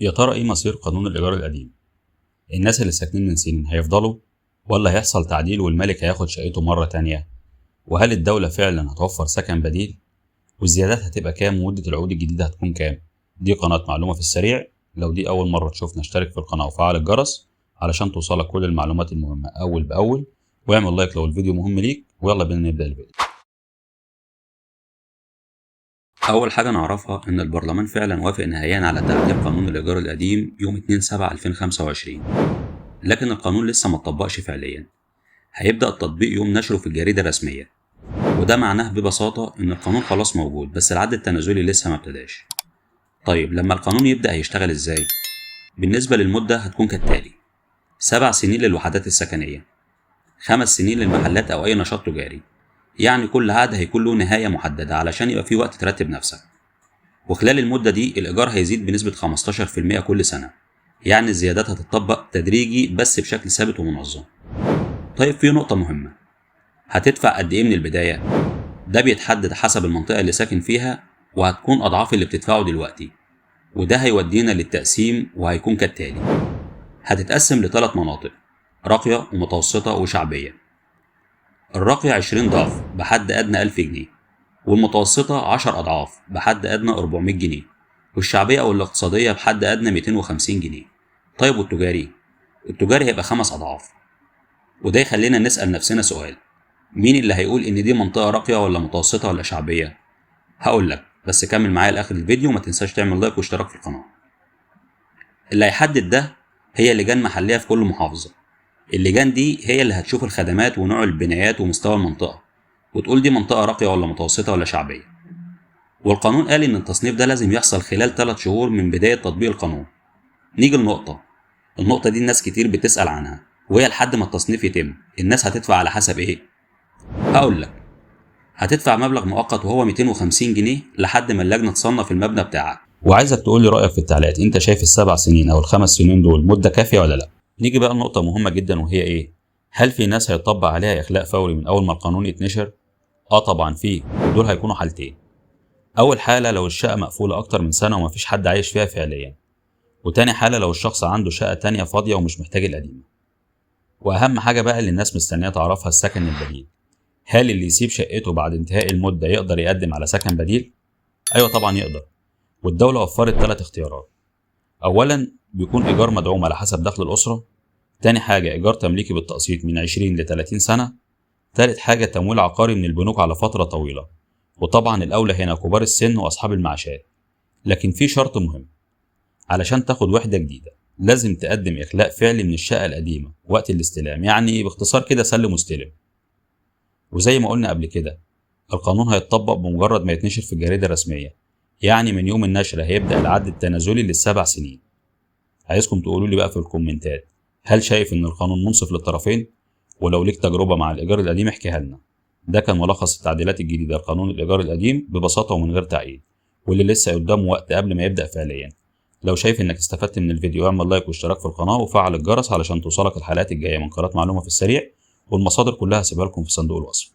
يا ترى ايه مصير قانون الإيجار القديم؟ الناس اللي ساكنين من سنين هيفضلوا ولا هيحصل تعديل والملك هياخد شقته مرة تانية؟ وهل الدولة فعلا هتوفر سكن بديل؟ والزيادات هتبقى كام ومدة العقود الجديدة هتكون كام؟ دي قناة معلومة في السريع. لو دي أول مرة تشوفنا اشترك في القناة وفعل الجرس علشان توصلك كل المعلومات المهمة أول بأول، واعمل لايك لو الفيديو مهم ليك، ويلا بينا نبدأ الفيديو. أول حاجة نعرفها إن البرلمان فعلا وافق نهائيا على تعديل قانون الإيجار القديم يوم 2/7/2025، لكن القانون لسه ما اتطبقش فعليا. هيبدأ التطبيق يوم نشره في الجريدة الرسمية، وده معناه ببساطة إن القانون خلاص موجود بس العد التنازلي لسه ما ابتداش. طيب لما القانون يبدأ هيشتغل إزاي؟ بالنسبة للمدة هتكون كالتالي: 7 سنين للوحدات السكنية، 5 سنين للمحلات أو أي نشاط تجاري، يعني كل عقد هيكون له نهاية محددة علشان يبقى فيه وقت ترتب نفسك. وخلال المدة دي الإيجار هيزيد بنسبة 15% كل سنة، يعني الزيادات هتطبق تدريجي بس بشكل ثابت ومنظم. طيب في نقطة مهمة، هتدفع قد إيه من البداية؟ ده بيتحدد حسب المنطقة اللي ساكن فيها، وهتكون أضعاف اللي بتدفعه دلوقتي. وده هيودينا للتقسيم، وهيكون كالتالي: هتتقسم ل3 مناطق: راقية ومتوسطة وشعبية. الراقية 20 ضعف بحد أدنى 1000 جنيه، والمتوسطة 10 أضعاف بحد أدنى 400 جنيه، والشعبية أو الاقتصادية بحد أدنى 250 جنيه. طيب والتجاري؟ التجاري هيبقى 5 أضعاف. وده يخلينا نسأل نفسنا سؤال: مين اللي هيقول إن دي منطقة راقية ولا متوسطة ولا شعبية؟ هقولك، بس كمل معايا لآخر الفيديو وما تنساش تعمل لايك واشتراك في القناة. اللي هيحدد ده هي لجان محلية في كل محافظة. اللجان دي هي اللي هتشوف الخدمات ونوع البنايات ومستوى المنطقة، وتقول دي منطقة راقية ولا متوسطة ولا شعبية. والقانون قال إن التصنيف ده لازم يحصل خلال 3 شهور من بداية تطبيق القانون. نيجي النقطة دي الناس كتير بتسأل عنها، وهي لحد ما التصنيف يتم الناس هتدفع على حسب إيه؟ هقولك، هتدفع مبلغ مؤقت وهو 250 جنيه لحد ما اللجنة تصنف المبنى بتاعك. وعايزك تقولي رأيك في التعليقات، انت شايف ال7 سنين او ال5 سنين دول مدة كافية ولا لا؟ نيجي بقى لنقطة مهمة جدا، وهي ايه؟ هل في ناس هيطبق عليها اخلاء فوري من اول ما القانون يتنشر؟ طبعا في، ودول هيكونوا حالتين. اول حالة لو الشقة مقفولة اكتر من سنة ومفيش حد عايش فيها فعليا، وتاني حالة لو الشخص عنده شقة تانية فاضية ومش محتاج القديمة. واهم حاجة بقى اللي الناس مستنية تعرفها: السكن البديل. هل اللي يسيب شقته بعد انتهاء المدة يقدر يقدم على سكن بديل؟ ايوه طبعا يقدر، والدولة وفرت 3 اختيارات. اولا بيكون ايجار مدعوم على حسب دخل الاسرة، تاني حاجة ايجار تمليكي بالتقسيط من 20 ل 30 سنة، تالت حاجة تمويل عقاري من البنوك على فترة طويلة. وطبعا الاولى هنا كبار السن واصحاب المعاشات. لكن في شرط مهم: علشان تاخد وحدة جديدة لازم تقدم اخلاء فعلي من الشقة القديمة وقت الاستلام، يعني باختصار كده سلم واستلم. وزي ما قلنا قبل كده، القانون هيتطبق بمجرد ما يتنشر في الجريدة الرسمية، يعني من يوم النشر هيبدأ العد التنازلي لل7 سنين. عايزكم تقولوا لي بقى في الكومنتات، هل شايف ان القانون منصف للطرفين؟ ولو ليك تجربة مع الإيجار القديم احكيها لنا. ده كان ملخص التعديلات الجديدة لقانون الإيجار القديم ببساطة ومن غير تعقيد، واللي لسه قدامه وقت قبل ما يبدأ فعليا. لو شايف انك استفدت من الفيديو اعمل لايك واشتراك في القناة وفعل الجرس علشان توصلك الحلقات الجاية من قناة معلومة في السريع، والمصادر كلها هسيبها لكم في صندوق الوصف.